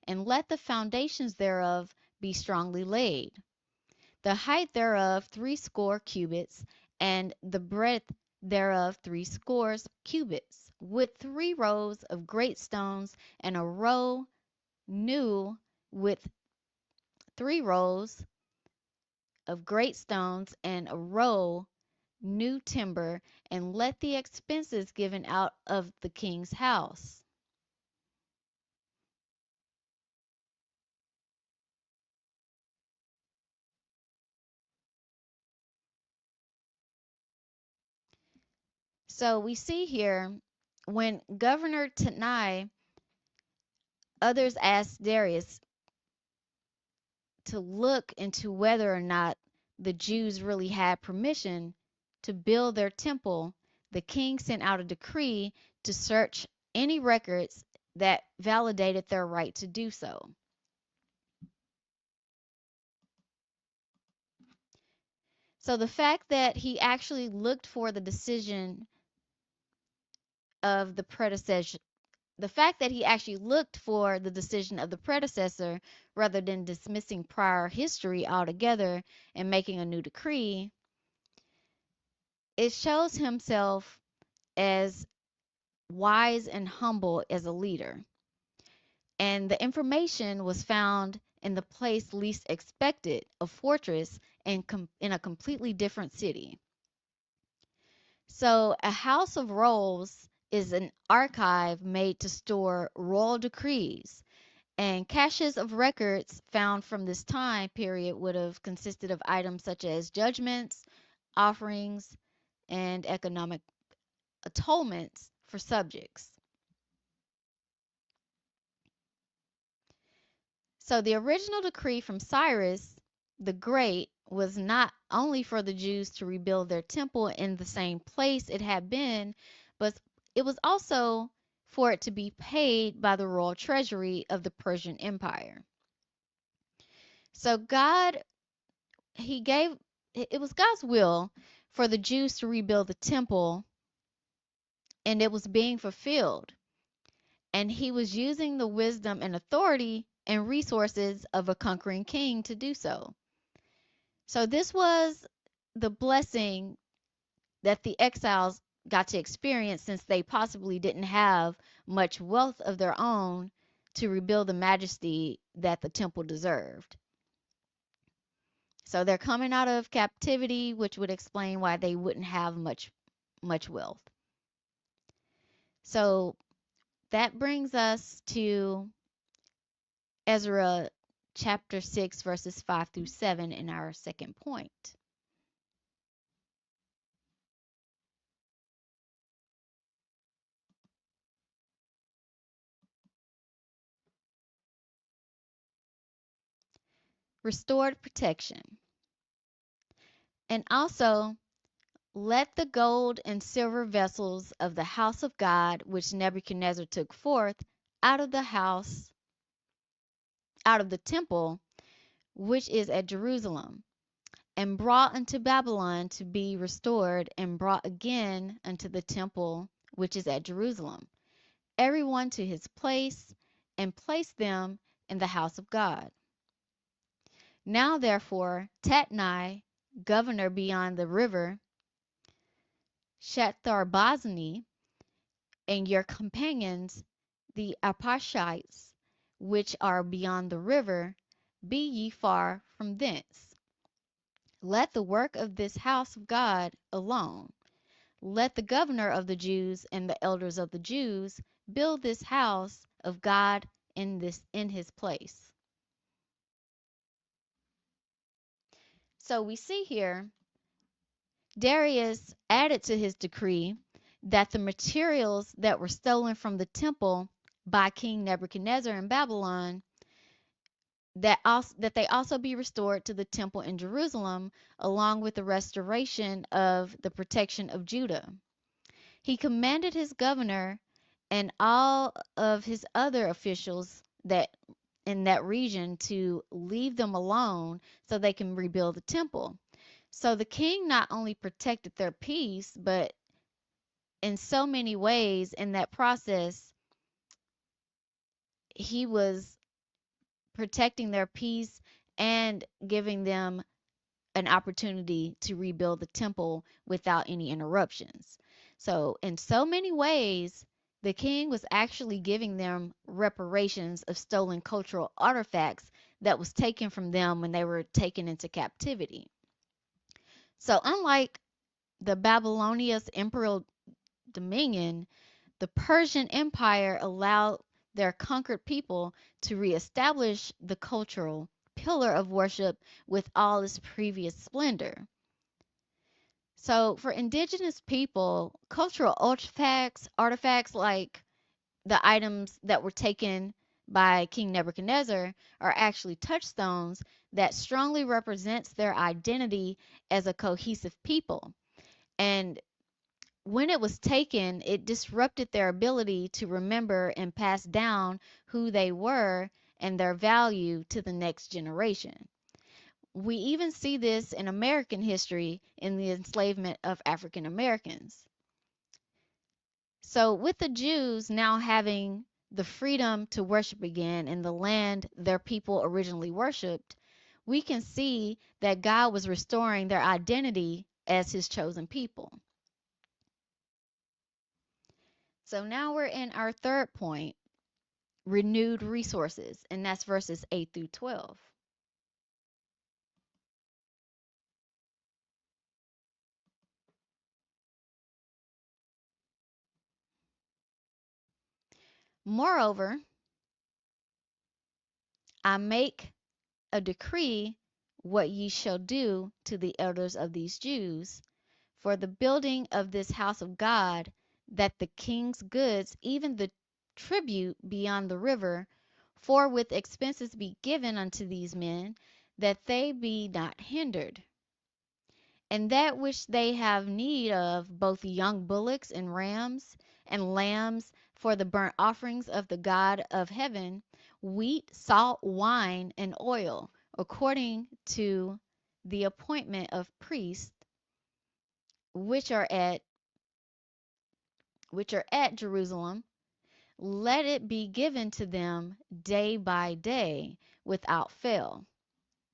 and let the foundations thereof be strongly laid. The height thereof 60 cubits, and the breadth thereof 60 cubits, with 3 rows of great stones, and a row new with 3 rows of great stones, and a row new timber, and let the expenses given out of the king's house. So we see here when Governor Tanai, others asked Darius to look into whether or not the Jews really had permission to build their temple. The king sent out a decree to search any records that validated their right to do so. So the fact that he actually looked for the decision of the predecessor, the fact that he actually looked for the decision of the predecessor rather than dismissing prior history altogether and making a new decree, it shows himself as wise and humble as a leader. And the information was found in the place least expected, a fortress in a completely different city. So, a house of rolls is an archive made to store royal decrees, and caches of records found from this time period would have consisted of items such as judgments, offerings, and economic atonements for subjects. So the original decree from Cyrus the Great was not only for the Jews to rebuild their temple in the same place it had been, but it was also for it to be paid by the royal treasury of the Persian Empire. So God, He gave, it was God's will for the Jews to rebuild the temple, and it was being fulfilled. And He was using the wisdom and authority and resources of a conquering king to do so. So this was the blessing that the exiles got to experience since they possibly didn't have much wealth of their own to rebuild the majesty that the temple deserved. So they're coming out of captivity, which would explain why they wouldn't have much wealth. So that brings us to Ezra chapter 6 verses 5 through 7 in our second point. Restored protection. And also let the gold and silver vessels of the house of God, which Nebuchadnezzar took forth out of the house, out of the temple, which is at Jerusalem, and brought unto Babylon to be restored, and brought again unto the temple, which is at Jerusalem, every one to his place, and placed them in the house of God. Now therefore, Tatnai, governor beyond the river, Shetharbozni, and your companions, the Apashites, which are beyond the river, be ye far from thence. Let the work of this house of God alone. Let the governor of the Jews and the elders of the Jews build this house of God in his place. So we see here Darius added to his decree that the materials that were stolen from the temple by King Nebuchadnezzar in Babylon, that they also be restored to the temple in Jerusalem, along with the restoration of the protection of Judah. He commanded his governor and all of his other officials that in that region to leave them alone so they can rebuild the temple. So the king not only protected their peace, but in so many ways in that process, he was protecting their peace and giving them an opportunity to rebuild the temple without any interruptions. So, in so many ways, the king was actually giving them reparations of stolen cultural artifacts that was taken from them when they were taken into captivity. So, unlike the Babylonia's imperial dominion, the Persian Empire allowed their conquered people to reestablish the cultural pillar of worship with all its previous splendor. So, for indigenous people, cultural artifacts like the items that were taken by King Nebuchadnezzar are actually touchstones that strongly represents their identity as a cohesive people. And when it was taken, it disrupted their ability to remember and pass down who they were and their value to the next generation. We even see this in American history in the enslavement of African Americans. So, with the Jews now having the freedom to worship again in the land their people originally worshiped, we can see that God was restoring their identity as his chosen people. So, now we're in our third point, renewed resources, and that's verses 8 through 12. Moreover, I make a decree what ye shall do to the elders of these Jews for the building of this house of God, that the king's goods, even the tribute beyond the river, forthwith expenses be given unto these men, that they be not hindered. And that which they have need of, both young bullocks and rams and lambs for the burnt offerings of the God of heaven, wheat, salt, wine, and oil, according to the appointment of priests which are at Jerusalem, let it be given to them day by day without fail.